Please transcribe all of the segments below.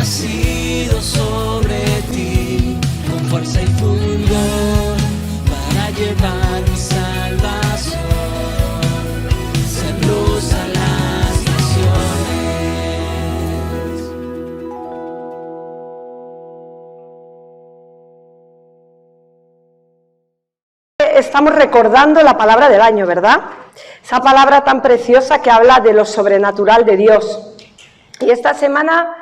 nacido sobre ti, con fuerza y fulgor, para llevar mi salvación, ser luz a las naciones. Estamos recordando la palabra del año, ¿verdad? Esa palabra tan preciosa que habla de lo sobrenatural de Dios. Y esta semana,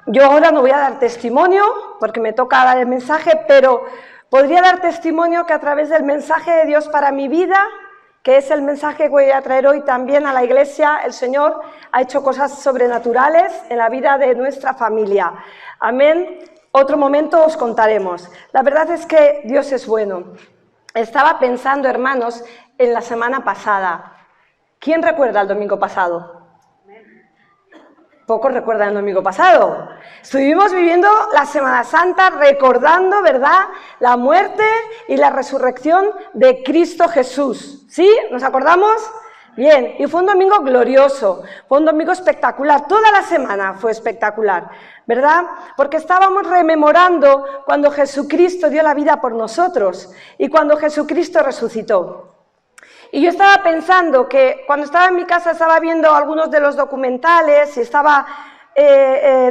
yo ahora no voy a dar testimonio, porque me toca dar el mensaje, pero podría dar testimonio que a través del mensaje de Dios para mi vida, que es el mensaje que voy a traer hoy también a la iglesia, el Señor ha hecho cosas sobrenaturales en la vida de nuestra familia. Amén. Otro momento os contaremos. La verdad es que Dios es bueno. Estaba pensando, hermanos, en la semana pasada. ¿Quién recuerda el domingo pasado? Pocos recuerdan el domingo pasado. Estuvimos viviendo la Semana Santa recordando, ¿verdad?, la muerte y la resurrección de Cristo Jesús. ¿Sí? ¿Nos acordamos? Bien, y fue un domingo glorioso, fue un domingo espectacular, toda la semana fue espectacular, ¿verdad? Porque estábamos rememorando cuando Jesucristo dio la vida por nosotros y cuando Jesucristo resucitó. Y yo estaba pensando que cuando estaba en mi casa estaba viendo algunos de los documentales y estaba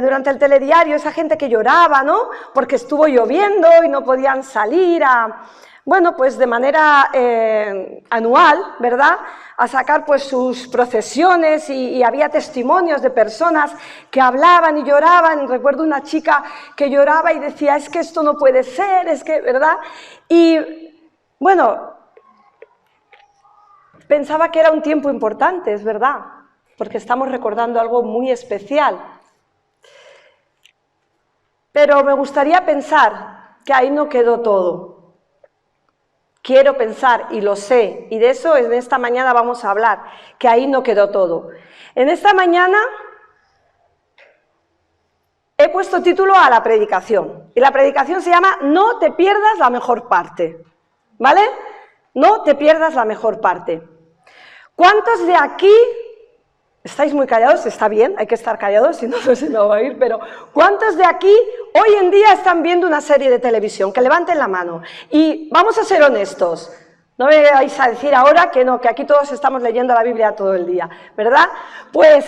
durante el telediario esa gente que lloraba, ¿no? Porque estuvo lloviendo y no podían salir bueno, pues de manera anual, ¿verdad?, a sacar pues sus procesiones y había testimonios de personas que hablaban y lloraban. Recuerdo una chica que lloraba y decía, es que esto no puede ser, es que, ¿verdad? Y bueno, pensaba que era un tiempo importante, es verdad, porque estamos recordando algo muy especial. Pero me gustaría pensar que ahí no quedó todo. Quiero pensar, y lo sé, y de eso en esta mañana vamos a hablar, que ahí no quedó todo. En esta mañana he puesto título a la predicación, y la predicación se llama No te pierdas la mejor parte, ¿vale? No te pierdas la mejor parte. ¿Cuántos de aquí, estáis muy callados? Está bien, hay que estar callados, si no, no se me va a oír, pero ¿cuántos de aquí hoy en día están viendo una serie de televisión? Que levanten la mano. Y vamos a ser honestos, no me vais a decir ahora que no, que aquí todos estamos leyendo la Biblia todo el día, ¿verdad? Pues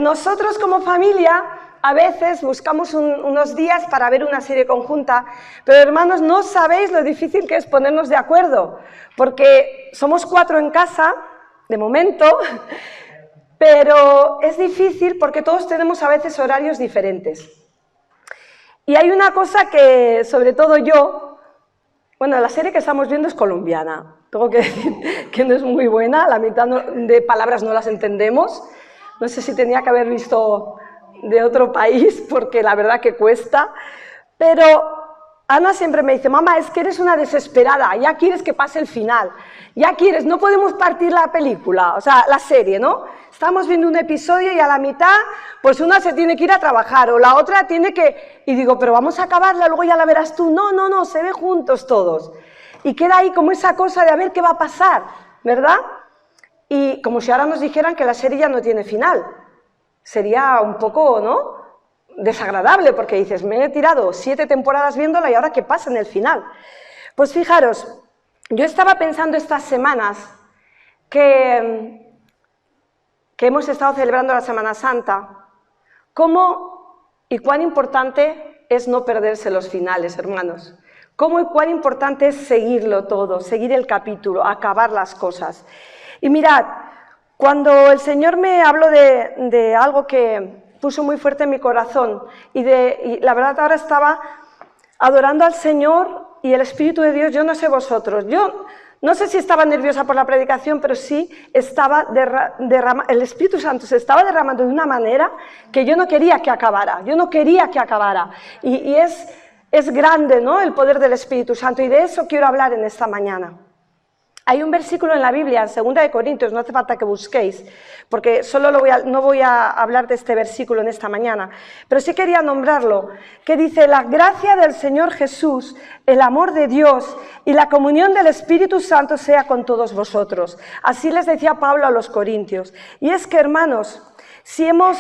nosotros como familia a veces buscamos unos días para ver una serie conjunta, pero hermanos, no sabéis lo difícil que es ponernos de acuerdo, porque somos 4 en casa, de momento, pero es difícil porque todos tenemos a veces horarios diferentes. Y hay una cosa que, sobre todo yo, bueno, la serie que estamos viendo es colombiana, tengo que decir que no es muy buena, la mitad de palabras no las entendemos, no sé si tenía que haber visto de otro país, porque la verdad que cuesta, pero Ana siempre me dice, mamá, es que eres una desesperada, ya quieres que pase el final, ya quieres, no podemos partir la película, o sea, la serie, ¿no? Estamos viendo un episodio y a la mitad, pues una se tiene que ir a trabajar o la otra tiene que... Y digo, pero vamos a acabarla, luego ya la verás tú. No, no, no, se ve juntos todos. Y queda ahí como esa cosa de a ver qué va a pasar, ¿verdad? Y como si ahora nos dijeran que la serie ya no tiene final. Sería un poco, ¿no?, desagradable, porque dices, me he tirado 7 temporadas viéndola y ahora ¿qué pasa en el final? Pues fijaros, yo estaba pensando estas semanas que hemos estado celebrando la Semana Santa, cómo y cuán importante es no perderse los finales, hermanos. Cómo y cuán importante es seguirlo todo, seguir el capítulo, acabar las cosas. Y mirad, cuando el Señor me habló de algo que puso muy fuerte en mi corazón y la verdad ahora estaba adorando al Señor y el Espíritu de Dios, yo no sé vosotros, yo no sé si estaba nerviosa por la predicación, pero sí estaba el Espíritu Santo se estaba derramando de una manera que yo no quería que acabara, y es grande, ¿no?, el poder del Espíritu Santo, y de eso quiero hablar en esta mañana. Hay un versículo en la Biblia, en 2 de Corintios, no hace falta que busquéis, porque solo no voy a hablar de este versículo en esta mañana, pero sí quería nombrarlo, que dice, la gracia del Señor Jesús, el amor de Dios y la comunión del Espíritu Santo sea con todos vosotros. Así les decía Pablo a los corintios. Y es que, hermanos, si hemos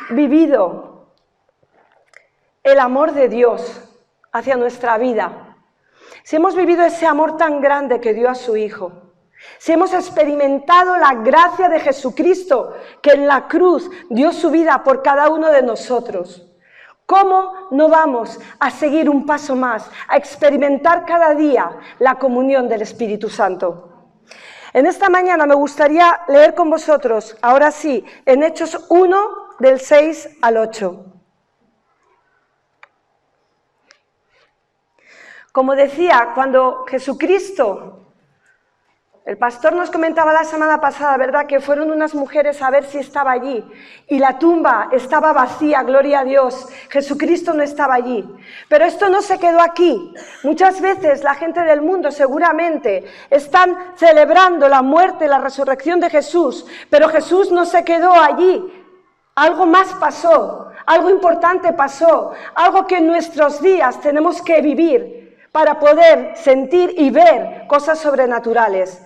vivido el amor de Dios hacia nuestra vida, si hemos vivido ese amor tan grande que dio a su Hijo, si hemos experimentado la gracia de Jesucristo que en la cruz dio su vida por cada uno de nosotros, ¿cómo no vamos a seguir un paso más, a experimentar cada día la comunión del Espíritu Santo? En esta mañana me gustaría leer con vosotros, ahora sí, en Hechos 1, del 6 al 8. Como decía, cuando Jesucristo, el pastor nos comentaba la semana pasada, ¿verdad?, que fueron unas mujeres a ver si estaba allí y la tumba estaba vacía, gloria a Dios, Jesucristo no estaba allí. Pero esto no se quedó aquí. Muchas veces la gente del mundo seguramente están celebrando la muerte y la resurrección de Jesús, pero Jesús no se quedó allí. Algo más pasó, algo importante pasó, algo que en nuestros días tenemos que vivir para poder sentir y ver cosas sobrenaturales.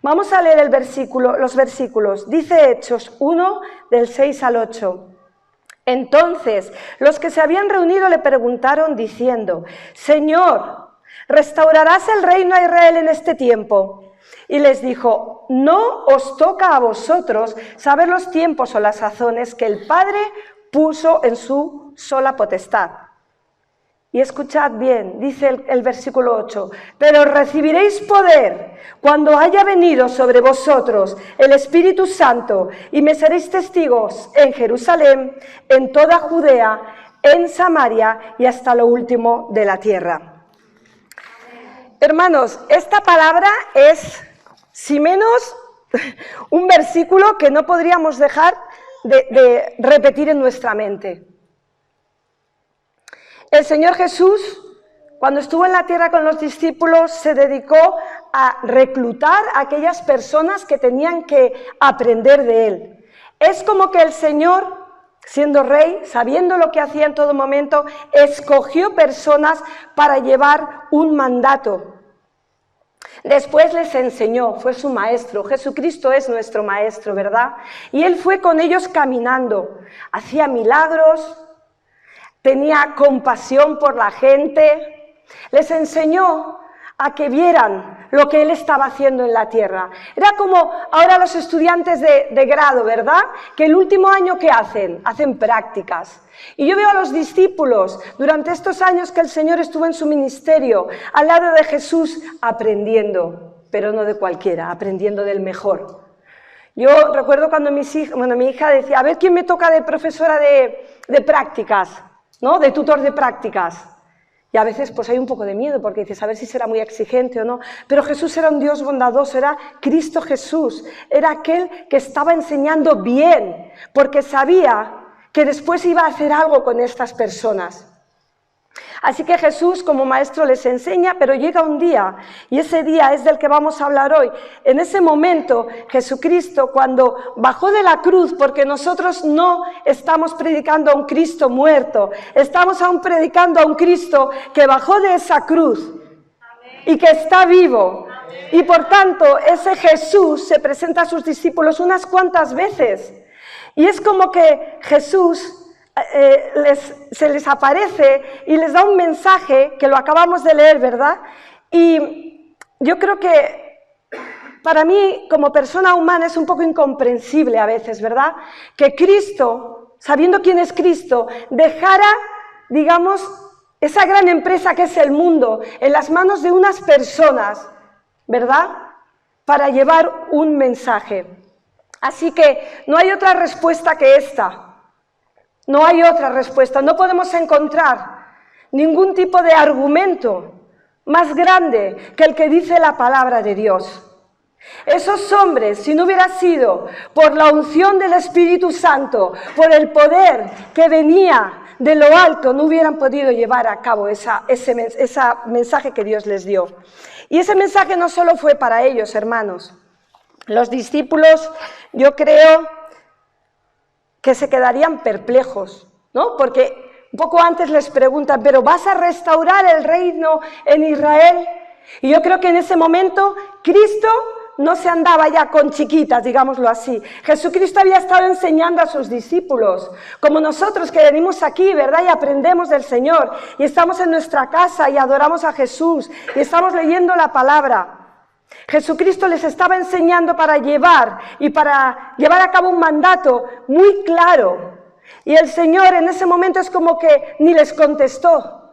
Vamos a leer los versículos. Dice Hechos 1, del 6 al 8. Entonces, los que se habían reunido le preguntaron diciendo: Señor, ¿restaurarás el reino a Israel en este tiempo? Y les dijo: no os toca a vosotros saber los tiempos o las sazones que el Padre puso en su sola potestad. Y escuchad bien, dice el versículo 8, pero recibiréis poder cuando haya venido sobre vosotros el Espíritu Santo y me seréis testigos en Jerusalén, en toda Judea, en Samaria y hasta lo último de la tierra. Hermanos, esta palabra es, si menos, un versículo que no podríamos dejar de repetir en nuestra mente. El Señor Jesús, cuando estuvo en la tierra con los discípulos, se dedicó a reclutar a aquellas personas que tenían que aprender de Él. Es como que el Señor, siendo rey, sabiendo lo que hacía en todo momento, escogió personas para llevar un mandato. Después les enseñó, fue su maestro. Jesucristo es nuestro maestro, ¿verdad? Y Él fue con ellos caminando, hacía milagros, tenía compasión por la gente, les enseñó a que vieran lo que Él estaba haciendo en la tierra. Era como ahora los estudiantes de grado, ¿verdad? Que el último año, ¿qué hacen? Hacen prácticas. Y yo veo a los discípulos, durante estos años que el Señor estuvo en su ministerio, al lado de Jesús, aprendiendo, pero no de cualquiera, aprendiendo del mejor. Yo recuerdo cuando mi hija decía, a ver quién me toca de profesora de prácticas, ¿no? De tutor de prácticas. Y a veces pues hay un poco de miedo porque dices, a ver si será muy exigente o no. Pero Jesús era un Dios bondadoso, era Cristo Jesús. Era aquel que estaba enseñando bien, porque sabía que después iba a hacer algo con estas personas. Así que Jesús como maestro les enseña, pero llega un día, y ese día es del que vamos a hablar hoy. En ese momento, Jesucristo, cuando bajó de la cruz, porque nosotros no estamos predicando a un Cristo muerto, estamos aún predicando a un Cristo que bajó de esa cruz y que está vivo. Y por tanto, ese Jesús se presenta a sus discípulos unas cuantas veces. Y es como que Jesús se les aparece y les da un mensaje que lo acabamos de leer, ¿verdad? Y yo creo que para mí, como persona humana, es un poco incomprensible a veces, ¿verdad? Que Cristo, sabiendo quién es Cristo, dejara, digamos, esa gran empresa que es el mundo en las manos de unas personas, ¿verdad? Para llevar un mensaje. Así que no hay otra respuesta que esta. No hay otra respuesta, no podemos encontrar ningún tipo de argumento más grande que el que dice la palabra de Dios. Esos hombres, si no hubiera sido por la unción del Espíritu Santo, por el poder que venía de lo alto, no hubieran podido llevar a cabo ese mensaje que Dios les dio. Y ese mensaje no solo fue para ellos, hermanos. Los discípulos, yo creo que se quedarían perplejos, ¿no? Porque un poco antes les preguntan, ¿pero vas a restaurar el reino en Israel? Y yo creo que en ese momento Cristo no se andaba ya con chiquitas, digámoslo así. Jesucristo había estado enseñando a sus discípulos, como nosotros que venimos aquí, ¿verdad? Y aprendemos del Señor, y estamos en nuestra casa y adoramos a Jesús, y estamos leyendo la palabra. Jesucristo les estaba enseñando para llevar a cabo un mandato muy claro. Y el Señor en ese momento es como que ni les contestó,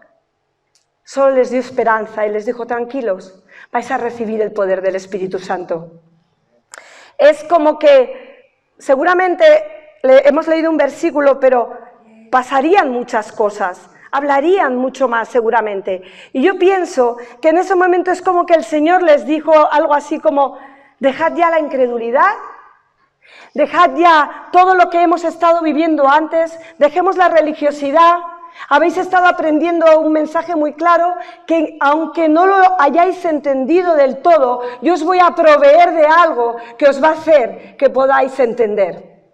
solo les dio esperanza y les dijo, tranquilos, vais a recibir el poder del Espíritu Santo. Es como que seguramente hemos leído un versículo, pero pasarían muchas cosas, hablarían mucho más seguramente. Y yo pienso que en ese momento es como que el Señor les dijo algo así como, dejad ya la incredulidad, dejad ya todo lo que hemos estado viviendo antes, dejemos la religiosidad. Habéis estado aprendiendo un mensaje muy claro que aunque no lo hayáis entendido del todo, yo os voy a proveer de algo que os va a hacer que podáis entender.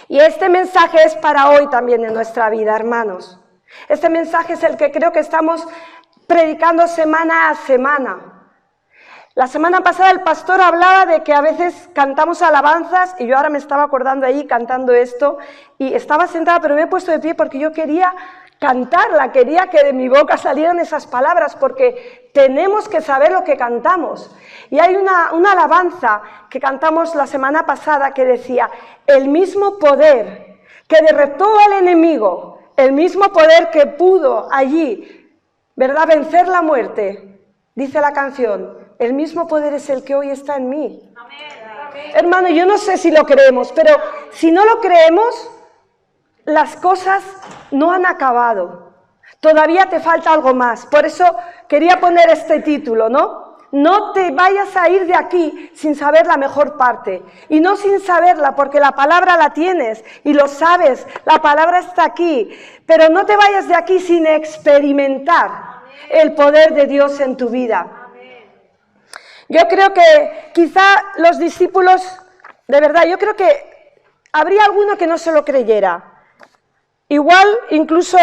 Y este mensaje es para hoy también en nuestra vida, hermanos. Este mensaje es el que creo que estamos predicando semana a semana. La semana pasada el pastor hablaba de que a veces cantamos alabanzas, y yo ahora me estaba acordando ahí cantando esto, y estaba sentada, pero me he puesto de pie porque yo quería cantarla, quería que de mi boca salieran esas palabras, porque tenemos que saber lo que cantamos. Y hay una alabanza que cantamos la semana pasada que decía, el mismo poder que derrotó al enemigo, el mismo poder que pudo allí, ¿verdad?, vencer la muerte, dice la canción, el mismo poder es el que hoy está en mí. Amén. Hermano, yo no sé si lo creemos, pero si no lo creemos, las cosas no han acabado. Todavía te falta algo más. Por eso quería poner este título, ¿no? No te vayas a ir de aquí sin saber la mejor parte. Y no sin saberla, porque la palabra la tienes y lo sabes, la palabra está aquí. Pero no te vayas de aquí sin experimentar el poder de Dios en tu vida. Yo creo que quizá los discípulos, de verdad, yo creo que habría alguno que no se lo creyera. Igual, incluso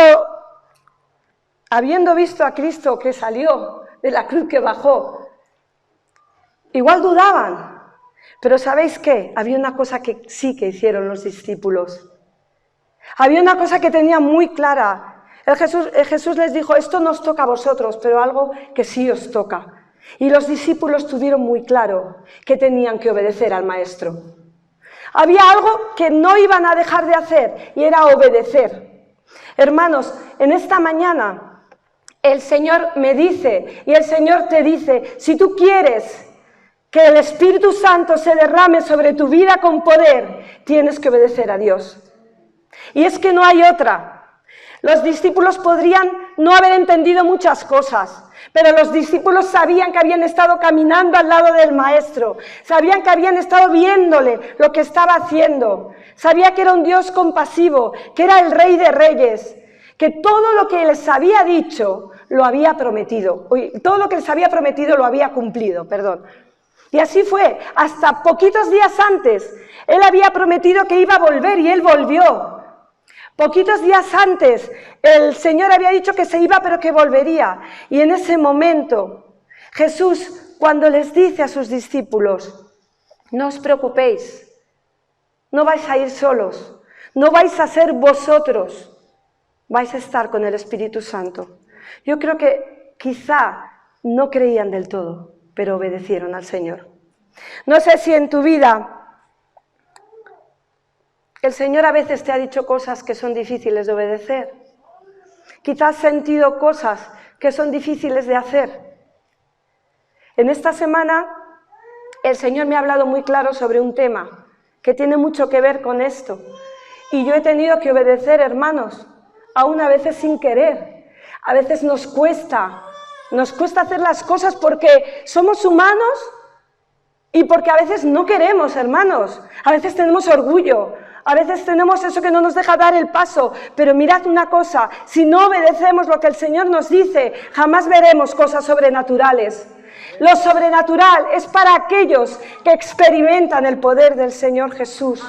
habiendo visto a Cristo que salió de la cruz, que bajó, igual dudaban. Pero ¿sabéis qué? Había una cosa que sí que hicieron los discípulos. Había una cosa que tenían muy clara. Jesús les dijo, esto no os toca a vosotros, pero algo que sí os toca. Y los discípulos tuvieron muy claro que tenían que obedecer al Maestro. Había algo que no iban a dejar de hacer y era obedecer. Hermanos, en esta mañana el Señor me dice y el Señor te dice, si tú quieres que el Espíritu Santo se derrame sobre tu vida con poder, tienes que obedecer a Dios. Y es que no hay otra. Los discípulos podrían no haber entendido muchas cosas, pero los discípulos sabían que habían estado caminando al lado del Maestro, sabían que habían estado viéndole lo que estaba haciendo, sabían que era un Dios compasivo, que era el Rey de Reyes, que todo lo que les había dicho lo había prometido, todo lo que les había prometido lo había cumplido, perdón. Y así fue, hasta poquitos días antes, Él había prometido que iba a volver y Él volvió. Poquitos días antes, el Señor había dicho que se iba, pero que volvería. Y en ese momento, Jesús, cuando les dice a sus discípulos, no os preocupéis, no vais a ir solos, no vais a ser vosotros, vais a estar con el Espíritu Santo. Yo creo que quizá no creían del todo, pero obedecieron al Señor. No sé si en tu vida el Señor a veces te ha dicho cosas que son difíciles de obedecer. Quizás has sentido cosas que son difíciles de hacer. En esta semana el Señor me ha hablado muy claro sobre un tema que tiene mucho que ver con esto. Y yo he tenido que obedecer, hermanos, aún a veces sin querer. A veces nos cuesta hacer las cosas porque somos humanos y porque a veces no queremos, hermanos. A veces tenemos orgullo. A veces tenemos eso que no nos deja dar el paso, pero mirad una cosa, si no obedecemos lo que el Señor nos dice, jamás veremos cosas sobrenaturales. Lo sobrenatural es para aquellos que experimentan el poder del Señor Jesús.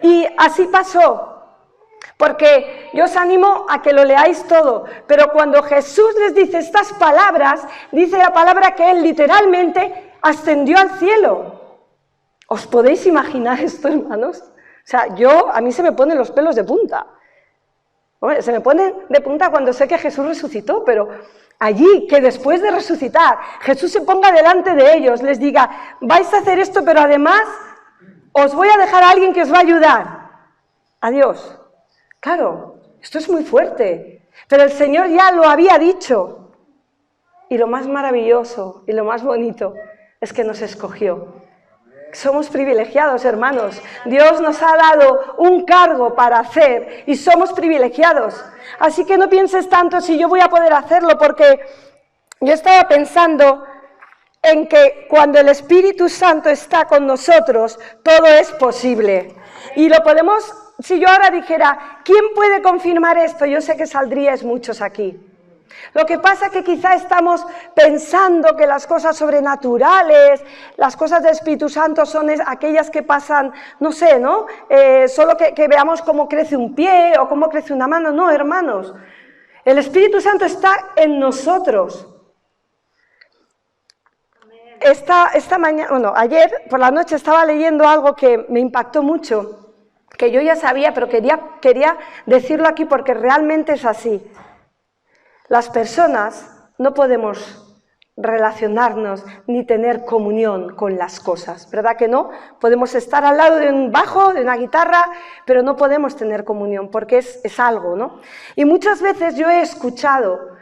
Y así pasó, porque yo os animo a que lo leáis todo, pero cuando Jesús les dice estas palabras, dice la palabra que Él literalmente ascendió al cielo. ¿Os podéis imaginar esto, hermanos? O sea, a mí se me ponen los pelos de punta. Hombre, se me ponen de punta cuando sé que Jesús resucitó, pero allí, que después de resucitar, Jesús se ponga delante de ellos, les diga, vais a hacer esto, pero además os voy a dejar a alguien que os va a ayudar. Adiós. Claro, esto es muy fuerte, pero el Señor ya lo había dicho. Y lo más maravilloso y lo más bonito es que nos escogió. Somos privilegiados, hermanos. Dios nos ha dado un cargo para hacer y somos privilegiados. Así que no pienses tanto si yo voy a poder hacerlo, porque yo estaba pensando en que cuando el Espíritu Santo está con nosotros, todo es posible. Y lo podemos, si yo ahora dijera, ¿quién puede confirmar esto? Yo sé que saldríais muchos aquí. Lo que pasa es que quizá estamos pensando que las cosas sobrenaturales, las cosas del Espíritu Santo son aquellas que pasan, no sé, ¿no? Solo que veamos cómo crece un pie o cómo crece una mano. No, hermanos, el Espíritu Santo está en nosotros. Esta mañana, bueno, ayer por la noche estaba leyendo algo que me impactó mucho, que yo ya sabía, pero quería decirlo aquí porque realmente es así. Las personas no podemos relacionarnos ni tener comunión con las cosas, ¿verdad que no? Podemos estar al lado de un bajo, de una guitarra, pero no podemos tener comunión porque es algo, ¿no? Y muchas veces yo he escuchado,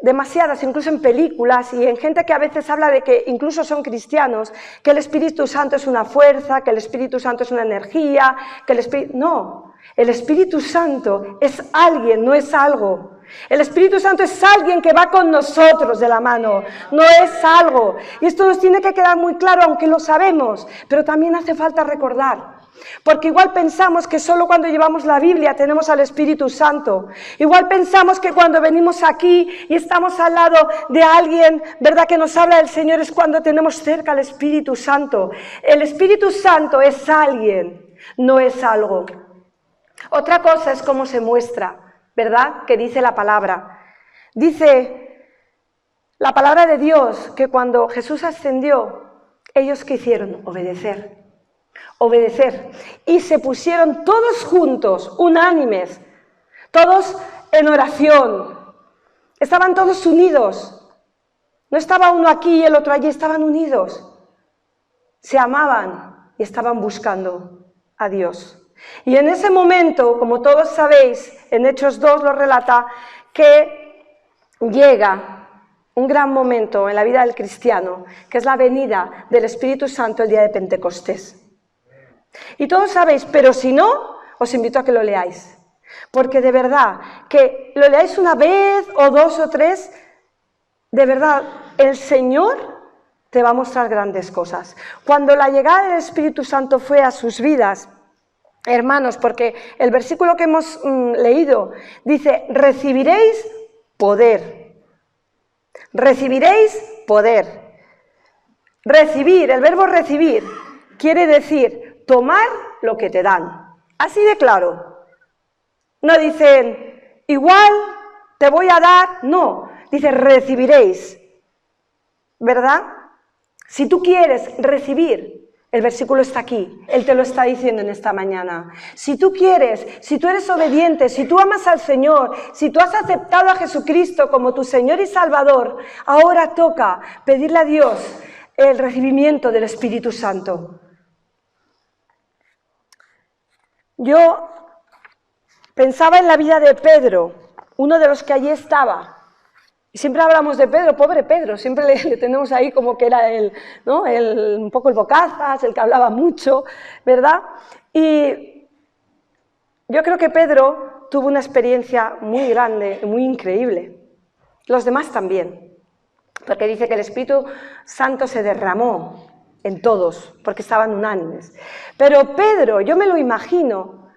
demasiadas, incluso en películas y en gente que a veces habla de que incluso son cristianos, que el Espíritu Santo es una fuerza, que el Espíritu Santo es una energía, que el Espíritu... No, el Espíritu Santo es alguien, no es algo. El Espíritu Santo es alguien que va con nosotros de la mano, no es algo. Y esto nos tiene que quedar muy claro, aunque lo sabemos, pero también hace falta recordar. Porque igual pensamos que solo cuando llevamos la Biblia tenemos al Espíritu Santo. Igual pensamos que cuando venimos aquí y estamos al lado de alguien, ¿verdad?, que nos habla del Señor, es cuando tenemos cerca al Espíritu Santo. El Espíritu Santo es alguien, no es algo. Otra cosa es cómo se muestra, ¿verdad?, que dice la palabra. Dice la palabra de Dios que cuando Jesús ascendió, ellos ¿qué hicieron? Obedecer. Y se pusieron todos juntos, unánimes, todos en oración. Estaban todos unidos. No estaba uno aquí y el otro allí, estaban unidos. Se amaban y estaban buscando a Dios. Y en ese momento, como todos sabéis, en Hechos 2 lo relata, que llega un gran momento en la vida del cristiano, que es la venida del Espíritu Santo el día de Pentecostés. Y todos sabéis, pero si no, os invito a que lo leáis. Porque de verdad, que lo leáis una vez o dos o tres, de verdad, el Señor te va a mostrar grandes cosas. Cuando la llegada del Espíritu Santo fue a sus vidas, hermanos, porque el versículo que hemos leído dice, recibiréis poder. Recibiréis poder. Recibir, el verbo recibir, quiere decir tomar lo que te dan. Así de claro. No dicen, igual te voy a dar, no. Dice, recibiréis. ¿Verdad? Si tú quieres recibir, el versículo está aquí. Él te lo está diciendo en esta mañana. Si tú quieres, si tú eres obediente, si tú amas al Señor, si tú has aceptado a Jesucristo como tu Señor y Salvador, ahora toca pedirle a Dios el recibimiento del Espíritu Santo. Yo pensaba en la vida de Pedro, uno de los que allí estaba. Y siempre hablamos de Pedro, pobre Pedro, siempre le tenemos ahí como que era ¿no? Un poco el bocazas, el que hablaba mucho, ¿verdad? Y yo creo que Pedro tuvo una experiencia muy grande, muy increíble. Los demás también, porque dice que el Espíritu Santo se derramó en todos, porque estaban unánimes. Pero Pedro, yo me lo imagino,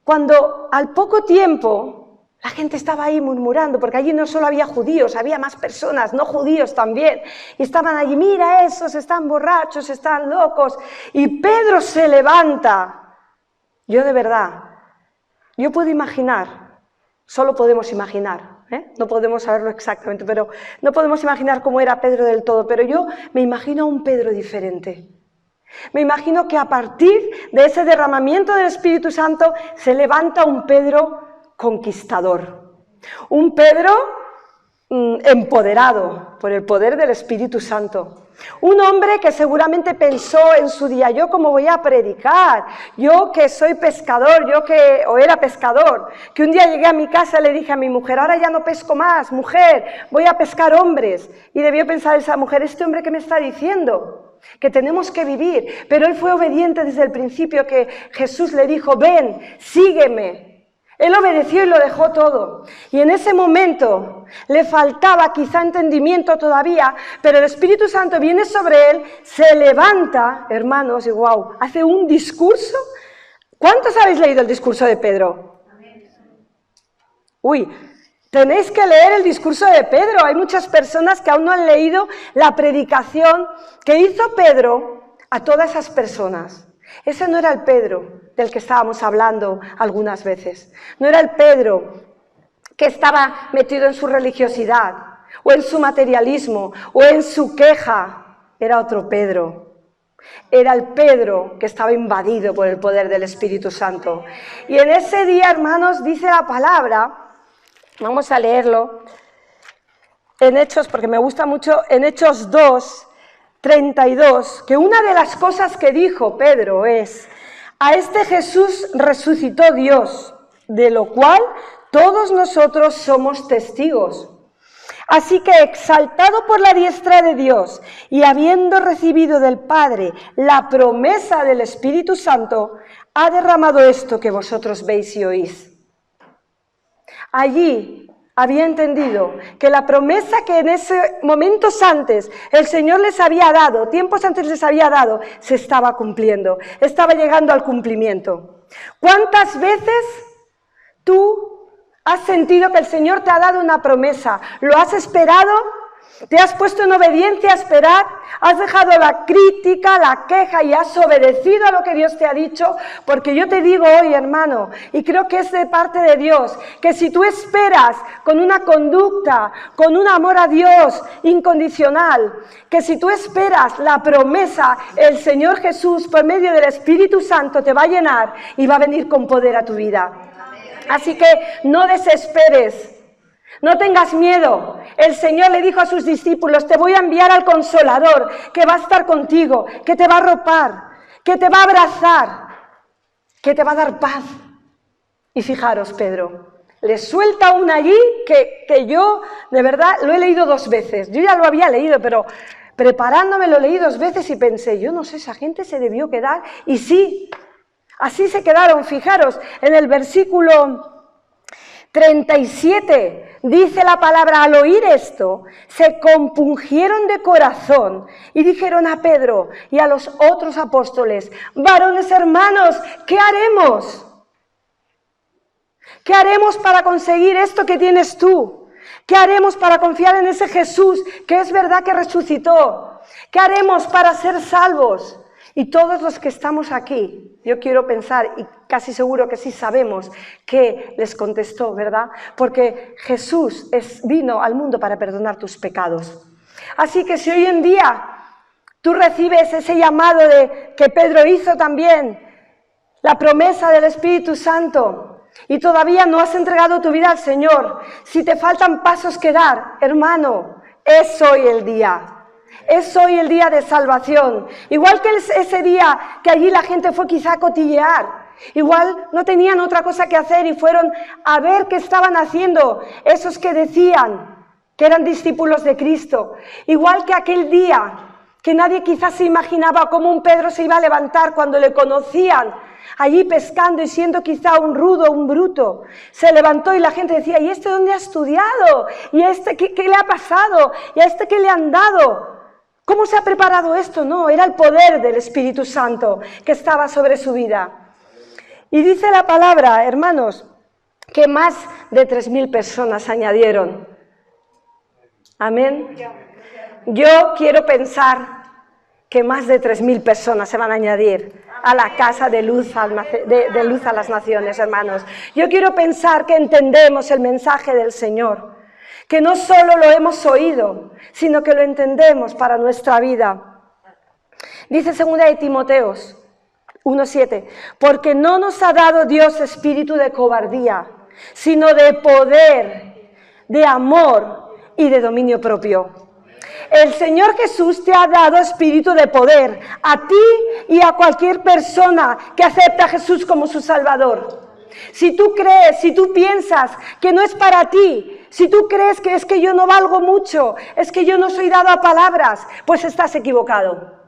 cuando al poco tiempo la gente estaba ahí murmurando, porque allí no solo había judíos, había más personas, no judíos también, y estaban allí, mira esos, están borrachos, están locos, y Pedro se levanta. Yo de verdad, yo puedo imaginar, solo podemos imaginar, No podemos saberlo exactamente, pero no podemos imaginar cómo era Pedro del todo, pero yo me imagino a un Pedro diferente. Me imagino que a partir de ese derramamiento del Espíritu Santo se levanta un Pedro conquistador, un Pedro empoderado por el poder del Espíritu Santo. Un hombre que seguramente pensó en su día, ¿yo cómo voy a predicar? Yo que soy pescador, o era pescador, que un día llegué a mi casa y le dije a mi mujer, ahora ya no pesco más, mujer, voy a pescar hombres. Y debió pensar esa mujer, ¿este hombre qué me está diciendo? Que tenemos que vivir. Pero él fue obediente desde el principio, que Jesús le dijo, ven, sígueme. Él obedeció y lo dejó todo. Y en ese momento le faltaba quizá entendimiento todavía, pero el Espíritu Santo viene sobre él, se levanta, hermanos, y wow, hace un discurso. ¿Cuántos habéis leído el discurso de Pedro? Uy, tenéis que leer el discurso de Pedro. Hay muchas personas que aún no han leído la predicación que hizo Pedro a todas esas personas. Ese no era el Pedro del que estábamos hablando algunas veces. No era el Pedro que estaba metido en su religiosidad, o en su materialismo, o en su queja. Era otro Pedro. Era el Pedro que estaba invadido por el poder del Espíritu Santo. Y en ese día, hermanos, dice la palabra, vamos a leerlo, en Hechos, porque me gusta mucho, en Hechos 2:32, que una de las cosas que dijo Pedro es, a este Jesús resucitó Dios, de lo cual todos nosotros somos testigos. Así que exaltado por la diestra de Dios y habiendo recibido del Padre la promesa del Espíritu Santo, ha derramado esto que vosotros veis y oís. Allí había entendido que la promesa que en ese momentos antes el Señor les había dado, tiempos antes les había dado, se estaba cumpliendo, estaba llegando al cumplimiento. ¿Cuántas veces tú has sentido que el Señor te ha dado una promesa? ¿Lo has esperado? ¿Te has puesto en obediencia a esperar? ¿Has dejado la crítica, la queja y has obedecido a lo que Dios te ha dicho? Porque yo te digo hoy, hermano, y creo que es de parte de Dios, que si tú esperas con una conducta, con un amor a Dios incondicional, que si tú esperas la promesa, el Señor Jesús, por medio del Espíritu Santo, te va a llenar y va a venir con poder a tu vida. Así que no desesperes. No tengas miedo. El Señor le dijo a sus discípulos, te voy a enviar al Consolador, que va a estar contigo, que te va a arropar, que te va a abrazar, que te va a dar paz. Y fijaros, Pedro, le suelta una allí que yo, de verdad, lo he leído 2 veces. Yo ya lo había leído, pero preparándome lo leí 2 veces y pensé, yo no sé, esa gente se debió quedar. Y sí, así se quedaron. Fijaros, en el versículo 37 dice la palabra, al oír esto, se compungieron de corazón y dijeron a Pedro y a los otros apóstoles, varones hermanos, ¿qué haremos? ¿Qué haremos para conseguir esto que tienes tú? ¿Qué haremos para confiar en ese Jesús que es verdad que resucitó? ¿Qué haremos para ser salvos? Y todos los que estamos aquí, yo quiero pensar, y casi seguro que sí sabemos, que les contestó, ¿verdad? Porque Jesús vino al mundo para perdonar tus pecados. Así que si hoy en día tú recibes ese llamado que Pedro hizo también, la promesa del Espíritu Santo, y todavía no has entregado tu vida al Señor, si te faltan pasos que dar, hermano, es hoy el día. Es hoy el día de salvación. Igual que ese día que allí la gente fue quizá a cotillear. Igual no tenían otra cosa que hacer y fueron a ver qué estaban haciendo esos que decían que eran discípulos de Cristo. Igual que aquel día que nadie quizás se imaginaba cómo un Pedro se iba a levantar cuando le conocían allí pescando y siendo quizá un rudo, un bruto. Se levantó y la gente decía, ¿y este dónde ha estudiado? ¿Y este qué le ha pasado? ¿Y a este qué le han dado? ¿Cómo se ha preparado esto? No, era el poder del Espíritu Santo que estaba sobre su vida. Y dice la palabra, hermanos, que más de 3.000 personas añadieron. Amén. Yo quiero pensar que más de 3.000 personas se van a añadir a la casa de luz, de luz a las naciones, hermanos. Yo quiero pensar que entendemos el mensaje del Señor. que no solo lo hemos oído, sino que lo entendemos para nuestra vida. Dice 2 de Timoteos 1:7, porque no nos ha dado Dios espíritu de cobardía, sino de poder, de amor y de dominio propio. El Señor Jesús te ha dado espíritu de poder a ti y a cualquier persona que acepta a Jesús como su Salvador. Si tú crees, si tú piensas que no es para ti, si tú crees que es que yo no valgo mucho, es que yo no soy dado a palabras, pues estás equivocado.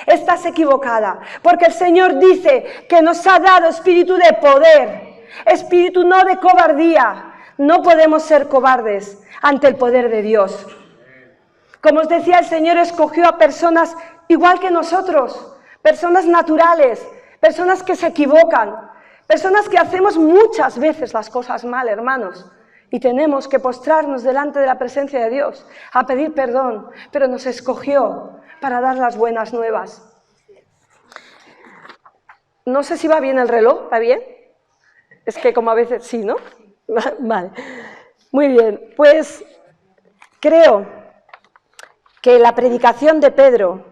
Estás equivocada, porque el Señor dice que nos ha dado espíritu de poder, espíritu no de cobardía. No podemos ser cobardes ante el poder de Dios. Como os decía, el Señor escogió a personas igual que nosotros, personas naturales, personas que se equivocan, personas que hacemos muchas veces las cosas mal, hermanos, y tenemos que postrarnos delante de la presencia de Dios a pedir perdón, pero nos escogió para dar las buenas nuevas. No sé si va bien el reloj, ¿va bien? Es que como a veces sí, ¿no? Vale, muy bien, pues creo que la predicación de Pedro,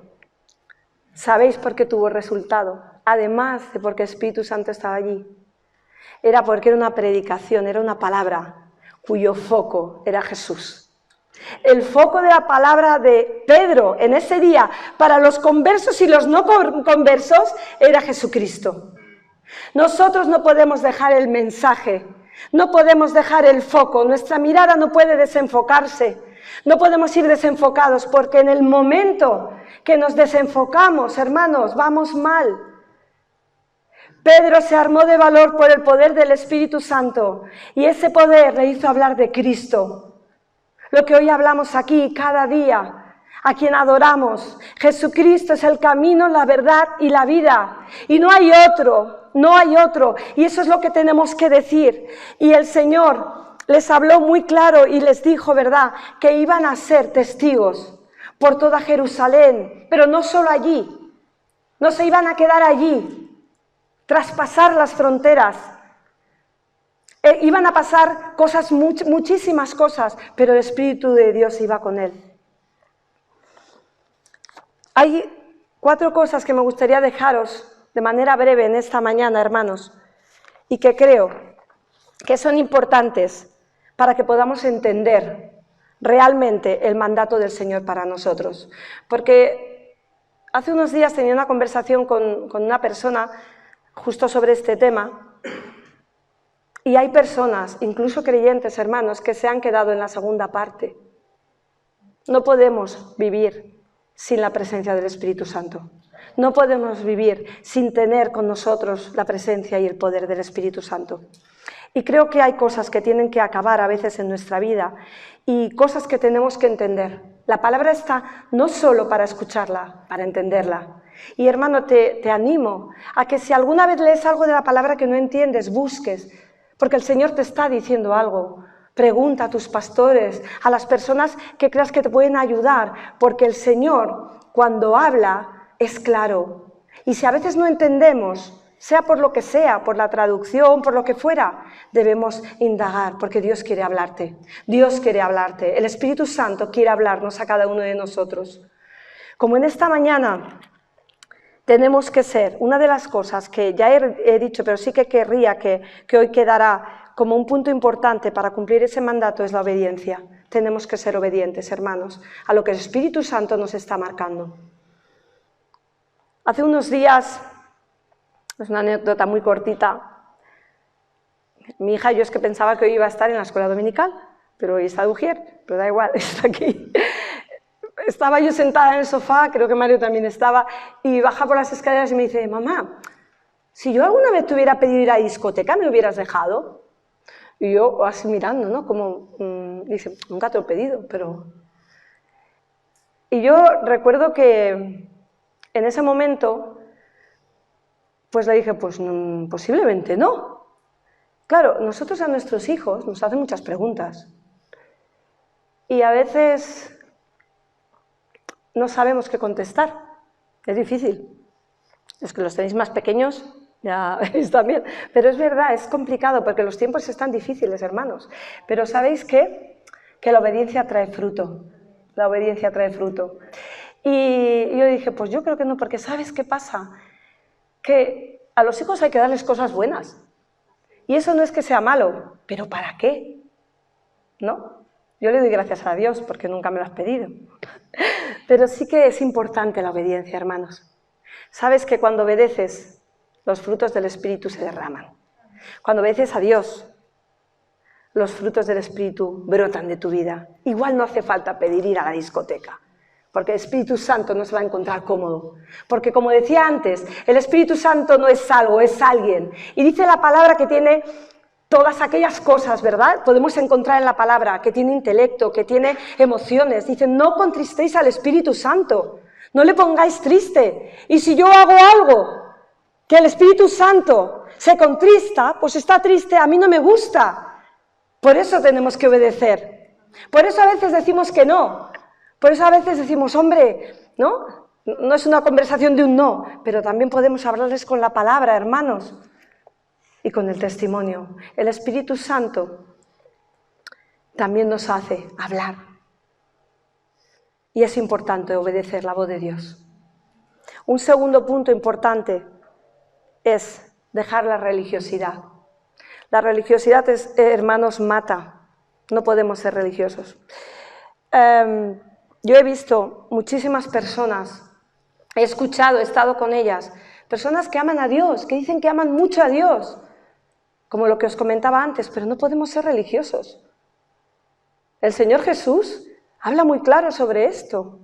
¿sabéis por qué tuvo resultado? Además de porque el Espíritu Santo estaba allí, era porque era una predicación, era una palabra cuyo foco era Jesús. El foco de la palabra de Pedro en ese día para los conversos y los no conversos era Jesucristo. Nosotros no podemos dejar el mensaje, no podemos dejar el foco, nuestra mirada no puede desenfocarse, no podemos ir desenfocados porque en el momento que nos desenfocamos, hermanos, vamos mal. Pedro se armó de valor por el poder del Espíritu Santo y ese poder le hizo hablar de Cristo. Lo que hoy hablamos aquí cada día, a quien adoramos. Jesucristo es el camino, la verdad y la vida. Y no hay otro, no hay otro. Y eso es lo que tenemos que decir. Y el Señor les habló muy claro y les dijo, ¿verdad?, que iban a ser testigos por toda Jerusalén. Pero no solo allí, no se iban a quedar allí. Traspasar las fronteras. Iban a pasar cosas, muchísimas cosas, pero el Espíritu de Dios iba con él. Hay 4 cosas que me gustaría dejaros de manera breve en esta mañana, hermanos, y que creo que son importantes para que podamos entender realmente el mandato del Señor para nosotros. Porque hace unos días tenía una conversación con una persona justo sobre este tema, y hay personas, incluso creyentes, hermanos, que se han quedado en la segunda parte. No podemos vivir sin la presencia del Espíritu Santo. No podemos vivir sin tener con nosotros la presencia y el poder del Espíritu Santo. Y creo que hay cosas que tienen que acabar a veces en nuestra vida y cosas que tenemos que entender. La palabra está no solo para escucharla, para entenderla. Y hermano, te animo a que si alguna vez lees algo de la palabra que no entiendes, busques, porque el Señor te está diciendo algo. Pregunta a tus pastores, a las personas que creas que te pueden ayudar, porque el Señor, cuando habla, es claro. Y si a veces no entendemos, sea por lo que sea, por la traducción, por lo que fuera, debemos indagar, porque Dios quiere hablarte. Dios quiere hablarte. El Espíritu Santo quiere hablarnos a cada uno de nosotros. Como en esta mañana tenemos que ser, una de las cosas que ya he dicho, pero sí que querría que hoy quedará como un punto importante para cumplir ese mandato, es la obediencia. Tenemos que ser obedientes, hermanos, a lo que el Espíritu Santo nos está marcando. Hace unos días, es una anécdota muy cortita, mi hija, yo es que pensaba que hoy iba a estar en la escuela dominical, pero hoy está de Ujier, pero da igual, está aquí. Estaba yo sentada en el sofá, creo que Mario también estaba, y baja por las escaleras y me dice, mamá, si yo alguna vez te hubiera pedido ir a discoteca, ¿me hubieras dejado? Y yo así mirando, ¿no? Como, dice, nunca te lo he pedido, pero... Y yo recuerdo que en ese momento, pues le dije, pues posiblemente no. Claro, nosotros a nuestros hijos nos hacen muchas preguntas. Y a veces no sabemos qué contestar. Es difícil. Los que los tenéis más pequeños ya veis también. Pero es verdad, es complicado porque los tiempos están difíciles, hermanos. Pero ¿sabéis qué? que la obediencia trae fruto. La obediencia trae fruto. Y yo dije, pues yo creo que no, porque ¿sabes qué pasa? Que a los hijos hay que darles cosas buenas. Y eso no es que sea malo, pero ¿para qué? ¿No? Yo le doy gracias a Dios porque nunca me lo has pedido. Pero sí que es importante la obediencia, hermanos. Sabes que cuando obedeces, los frutos del Espíritu se derraman. Cuando obedeces a Dios, los frutos del Espíritu brotan de tu vida. Igual no hace falta pedir ir a la discoteca, porque el Espíritu Santo no se va a encontrar cómodo. Porque como decía antes, el Espíritu Santo no es algo, es alguien. Y dice la palabra que tiene todas aquellas cosas, ¿verdad? Podemos encontrar en la palabra que tiene intelecto, que tiene emociones. Dice, no contristéis al Espíritu Santo, no le pongáis triste. Y si yo hago algo que el Espíritu Santo se contrista, pues está triste, a mí no me gusta. Por eso tenemos que obedecer. Por eso a veces decimos que no. Por eso a veces decimos, hombre, ¿no? No es una conversación de un no, pero también podemos hablarles con la palabra, hermanos, y con el testimonio. El Espíritu Santo también nos hace hablar. Y es importante obedecer la voz de Dios. Un segundo punto importante es dejar la religiosidad. La religiosidad, hermanos, mata. No podemos ser religiosos. Yo he visto muchísimas personas, he escuchado, he estado con ellas, personas que aman a Dios, que dicen que aman mucho a Dios, como lo que os comentaba antes, pero no podemos ser religiosos. El Señor Jesús habla muy claro sobre esto.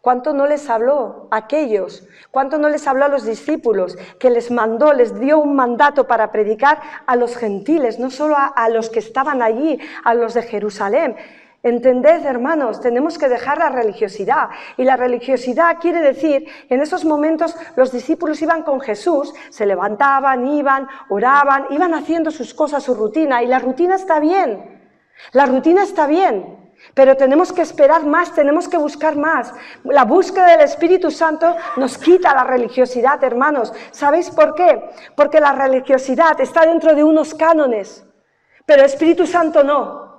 ¿Cuánto no les habló a aquellos? ¿Cuánto no les habló a los discípulos? Que les mandó, les dio un mandato para predicar a los gentiles, no solo a los que estaban allí, a los de Jerusalén. Entended, hermanos, tenemos que dejar la religiosidad. Y la religiosidad quiere decir, en esos momentos los discípulos iban con Jesús, se levantaban, iban, oraban, iban haciendo sus cosas, su rutina. Y la rutina está bien, la rutina está bien. Pero tenemos que esperar más, tenemos que buscar más. La búsqueda del Espíritu Santo nos quita la religiosidad, hermanos. ¿Sabéis por qué? Porque la religiosidad está dentro de unos cánones, pero el Espíritu Santo no.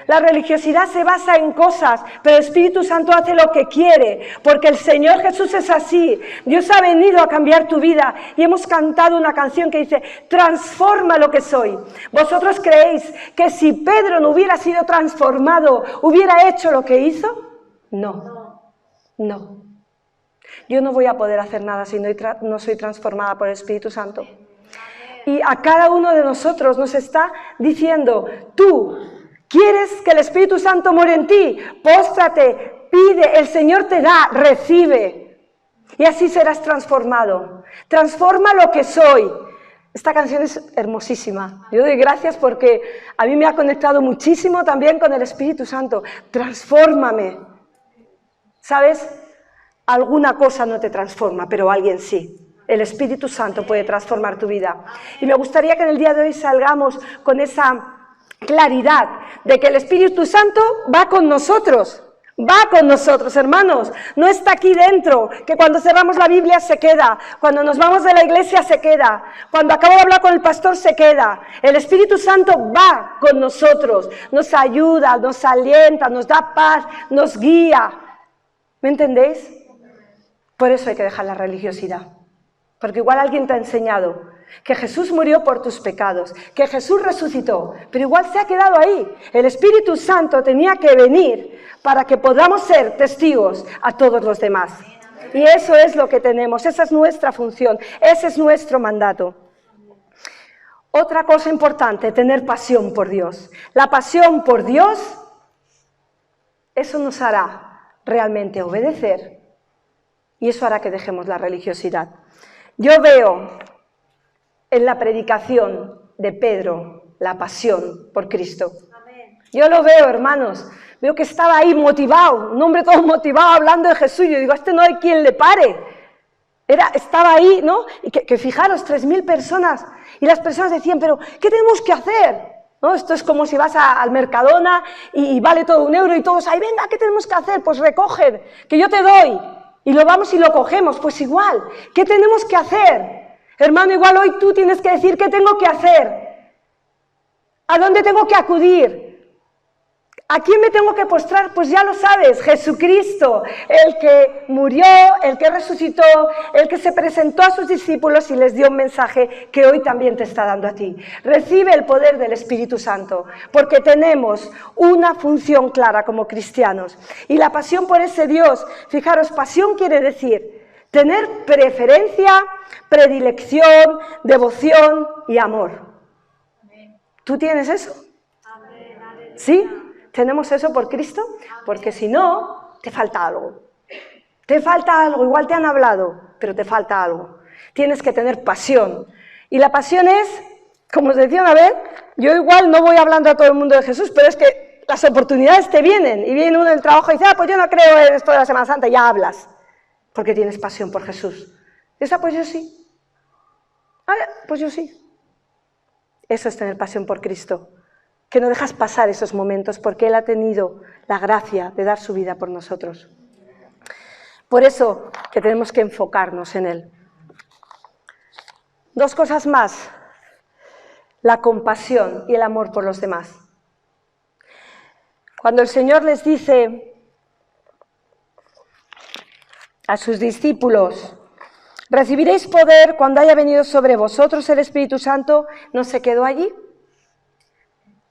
La religiosidad se basa en cosas, pero el Espíritu Santo hace lo que quiere, porque el Señor Jesús es así. Dios ha venido a cambiar tu vida y hemos cantado una canción que dice, transforma lo que soy. ¿Vosotros creéis que si Pedro no hubiera sido transformado, hubiera hecho lo que hizo? No, no. Yo no voy a poder hacer nada si no soy transformada por el Espíritu Santo. Y a cada uno de nosotros nos está diciendo, tú, ¿quieres que el Espíritu Santo more en ti? Póstrate, pide, el Señor te da, recibe. Y así serás transformado. Transforma lo que soy. Esta canción es hermosísima. Yo doy gracias porque a mí me ha conectado muchísimo también con el Espíritu Santo. Transfórmame. ¿Sabes? Alguna cosa no te transforma, pero alguien sí. El Espíritu Santo puede transformar tu vida. Y me gustaría que en el día de hoy salgamos con esa claridad de que el Espíritu Santo va con nosotros, hermanos, no está aquí dentro, que cuando cerramos la Biblia se queda, cuando nos vamos de la iglesia se queda, cuando acabo de hablar con el pastor se queda. El Espíritu Santo va con nosotros, nos ayuda, nos alienta, nos da paz, nos guía. ¿Me entendéis? Por eso hay que dejar la religiosidad, porque igual alguien te ha enseñado que Jesús murió por tus pecados, que Jesús resucitó, pero igual se ha quedado ahí. El Espíritu Santo tenía que venir para que podamos ser testigos a todos los demás. Y eso es lo que tenemos, esa es nuestra función, ese es nuestro mandato. Otra cosa importante, tener pasión por Dios. La pasión por Dios, eso nos hará realmente obedecer y eso hará que dejemos la religiosidad. Yo veo en la predicación de Pedro la pasión por Cristo. Yo lo veo, hermanos, veo que estaba ahí motivado, un hombre todo motivado hablando de Jesús. Yo digo, no hay quien le pare. Estaba ahí, ¿no? Y que fijaros, 3.000 personas, y las personas decían, pero ¿qué tenemos que hacer? ¿No? Esto es como si vas al Mercadona y vale todo €1 y todos, ahí venga, ¿qué tenemos que hacer? Pues recoger, que yo te doy, y lo vamos y lo cogemos. Pues igual, ¿qué tenemos que hacer? Hermano, igual hoy tú tienes que decir qué tengo que hacer, a dónde tengo que acudir, ¿A quién me tengo que postrar? Pues ya lo sabes, Jesucristo, el que murió, el que resucitó, el que se presentó a sus discípulos y les dio un mensaje que hoy también te está dando a ti. Recibe el poder del Espíritu Santo, porque tenemos una función clara como cristianos. Y la pasión por ese Dios, fijaros, pasión quiere decir tener preferencia, predilección, devoción y amor. ¿Tú tienes eso? ¿Sí? ¿Tenemos eso por Cristo? Porque si no, te falta algo. Te falta algo, igual te han hablado, pero te falta algo. Tienes que tener pasión. Y la pasión es, como os decía una vez, yo igual no voy hablando a todo el mundo de Jesús, pero es que las oportunidades te vienen. Y viene uno del trabajo y dice, pues yo no creo en esto de la Semana Santa, y ya hablas. Porque tienes pasión por Jesús. ¿Esa? Pues yo sí. Pues yo sí. Eso es tener pasión por Cristo. Que no dejas pasar esos momentos porque Él ha tenido la gracia de dar su vida por nosotros. Por eso que tenemos que enfocarnos en Él. Dos cosas más, la compasión y el amor por los demás. Cuando el Señor les dice a sus discípulos, recibiréis poder cuando haya venido sobre vosotros el Espíritu Santo, ¿no se quedó allí?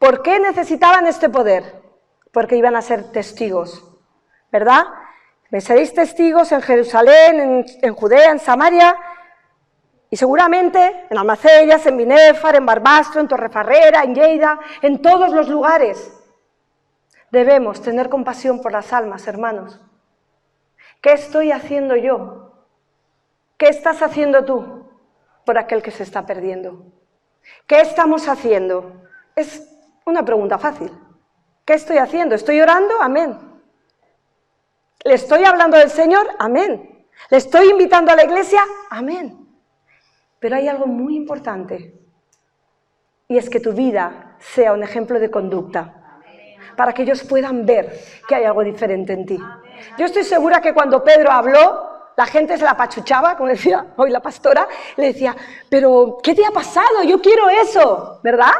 ¿Por qué necesitaban este poder? Porque iban a ser testigos, ¿verdad? Me seréis testigos en Jerusalén, en Judea, en Samaria, y seguramente en Almacellas, en Binéfar, en Barbastro, en Torrefarrera, en Lleida, en todos los lugares. Debemos tener compasión por las almas, hermanos. ¿Qué estoy haciendo yo? ¿Qué estás haciendo tú por aquel que se está perdiendo? ¿Qué estamos haciendo? Es una pregunta fácil. ¿Qué estoy haciendo? ¿Estoy orando? Amén. ¿Le estoy hablando del Señor? Amén. ¿Le estoy invitando a la iglesia? Amén. Pero hay algo muy importante, y es que tu vida sea un ejemplo de conducta, para que ellos puedan ver que hay algo diferente en ti. Yo estoy segura que cuando Pedro habló, la gente se la pachuchaba, como decía hoy la pastora, le decía, pero ¿qué te ha pasado? Yo quiero eso, ¿verdad?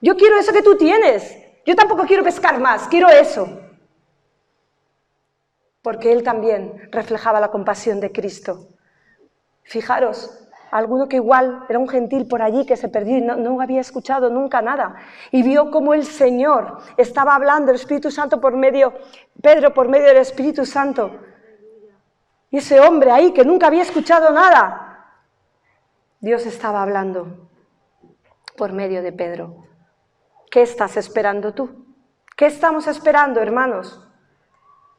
Yo quiero eso que tú tienes. Yo tampoco quiero pescar más, quiero eso. Porque él también reflejaba la compasión de Cristo. Fijaros, alguno que igual era un gentil por allí que se perdió y no había escuchado nunca nada. Y vio cómo el Señor estaba hablando, el Espíritu Santo Pedro por medio del Espíritu Santo. Y ese hombre ahí que nunca había escuchado nada, Dios estaba hablando por medio de Pedro. ¿Qué estás esperando tú? ¿Qué estamos esperando, hermanos?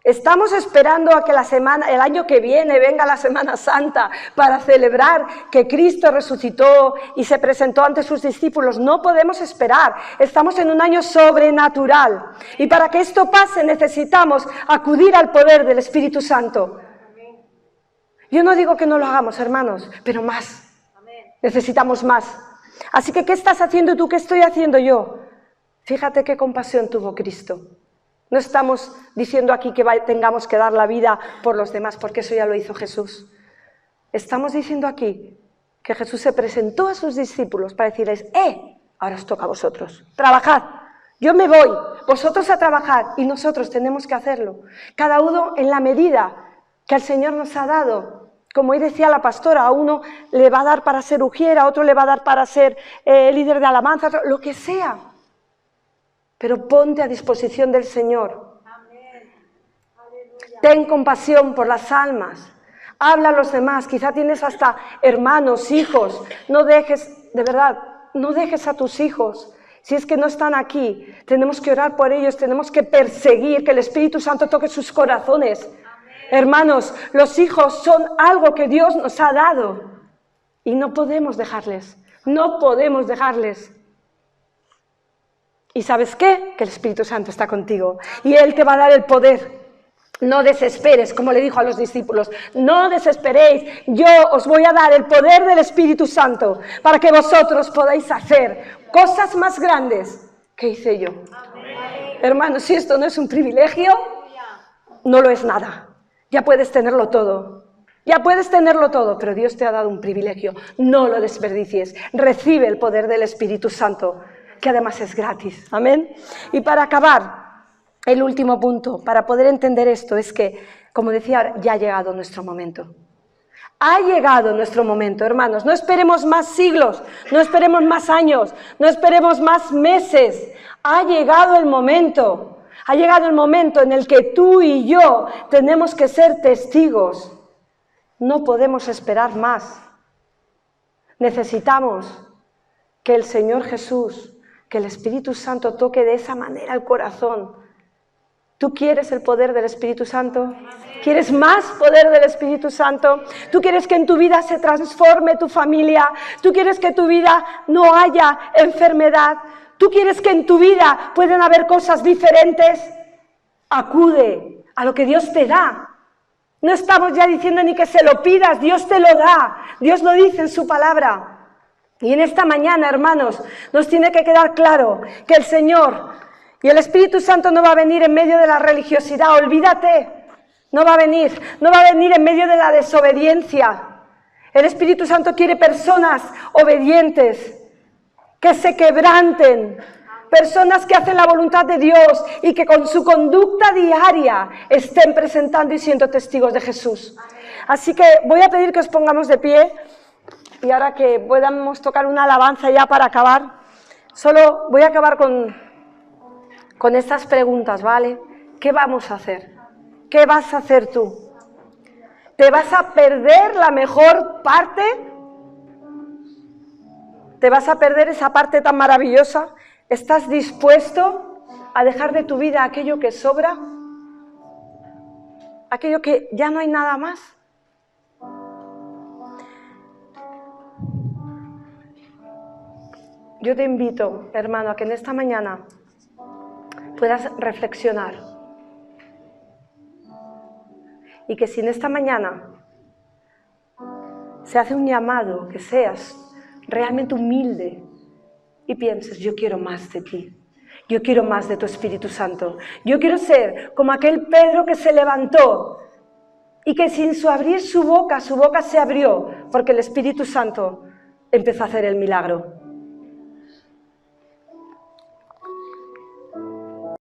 Estamos esperando a que el año que viene venga la Semana Santa para celebrar que Cristo resucitó y se presentó ante sus discípulos. No podemos esperar. Estamos en un año sobrenatural. Y para que esto pase necesitamos acudir al poder del Espíritu Santo. Yo no digo que no lo hagamos, hermanos, pero más. Necesitamos más. Así que, ¿qué estás haciendo tú? ¿Qué estoy haciendo yo? Fíjate qué compasión tuvo Cristo. No estamos diciendo aquí que tengamos que dar la vida por los demás, porque eso ya lo hizo Jesús. Estamos diciendo aquí que Jesús se presentó a sus discípulos para decirles, ahora os toca a vosotros, trabajad, yo me voy, vosotros a trabajar, y nosotros tenemos que hacerlo. Cada uno en la medida que el Señor nos ha dado. Como hoy decía la pastora, a uno le va a dar para ser ujiera, a otro le va a dar para ser líder de alabanza, lo que sea. Pero ponte a disposición del Señor. Ten compasión por las almas. Habla a los demás. Quizá tienes hasta hermanos, hijos. No dejes, de verdad, no dejes a tus hijos. Si es que no están aquí, tenemos que orar por ellos, tenemos que perseguir, que el Espíritu Santo toque sus corazones. Hermanos, los hijos son algo que Dios nos ha dado. Y no podemos dejarles. No podemos dejarles. ¿Y sabes qué? Que el Espíritu Santo está contigo y Él te va a dar el poder. No desesperes, como le dijo a los discípulos, no desesperéis, yo os voy a dar el poder del Espíritu Santo para que vosotros podáis hacer cosas más grandes que hice yo. Amén. Hermanos, si esto no es un privilegio, no lo es nada. Ya puedes tenerlo todo. Ya puedes tenerlo todo, pero Dios te ha dado un privilegio. No lo desperdicies. Recibe el poder del Espíritu Santo, que además es gratis. Amén. Y para acabar, el último punto para poder entender esto es que, como decía, ya ha llegado nuestro momento. Ha llegado nuestro momento, hermanos. No esperemos más siglos, no esperemos más años, no esperemos más meses. Ha llegado el momento. Ha llegado el momento en el que tú y yo tenemos que ser testigos. No podemos esperar más. Necesitamos que el Señor Jesús, que el Espíritu Santo toque de esa manera el corazón. ¿Tú quieres el poder del Espíritu Santo? ¿Quieres más poder del Espíritu Santo? ¿Tú quieres que en tu vida se transforme tu familia? ¿Tú quieres que en tu vida no haya enfermedad? ¿Tú quieres que en tu vida puedan haber cosas diferentes? Acude a lo que Dios te da. No estamos ya diciendo ni que se lo pidas, Dios te lo da. Dios lo dice en su palabra. Y en esta mañana, hermanos, nos tiene que quedar claro que el Señor y el Espíritu Santo no va a venir en medio de la religiosidad, olvídate. No va a venir en medio de la desobediencia. El Espíritu Santo quiere personas obedientes, que se quebranten, personas que hacen la voluntad de Dios y que con su conducta diaria estén presentando y siendo testigos de Jesús. Así que voy a pedir que os pongamos de pie y ahora que podamos tocar una alabanza ya para acabar, solo voy a acabar con estas preguntas, ¿vale? ¿Qué vamos a hacer? ¿Qué vas a hacer tú? ¿Te vas a perder la mejor parte? ¿Te vas a perder esa parte tan maravillosa? ¿Estás dispuesto a dejar de tu vida aquello que sobra? ¿Aquello que ya no hay nada más? Yo te invito, hermano, a que en esta mañana puedas reflexionar. Y que si en esta mañana se hace un llamado, que seas realmente humilde y pienses, yo quiero más de ti, yo quiero más de tu Espíritu Santo, yo quiero ser como aquel Pedro que se levantó y que sin abrir su boca se abrió porque el Espíritu Santo empezó a hacer el milagro.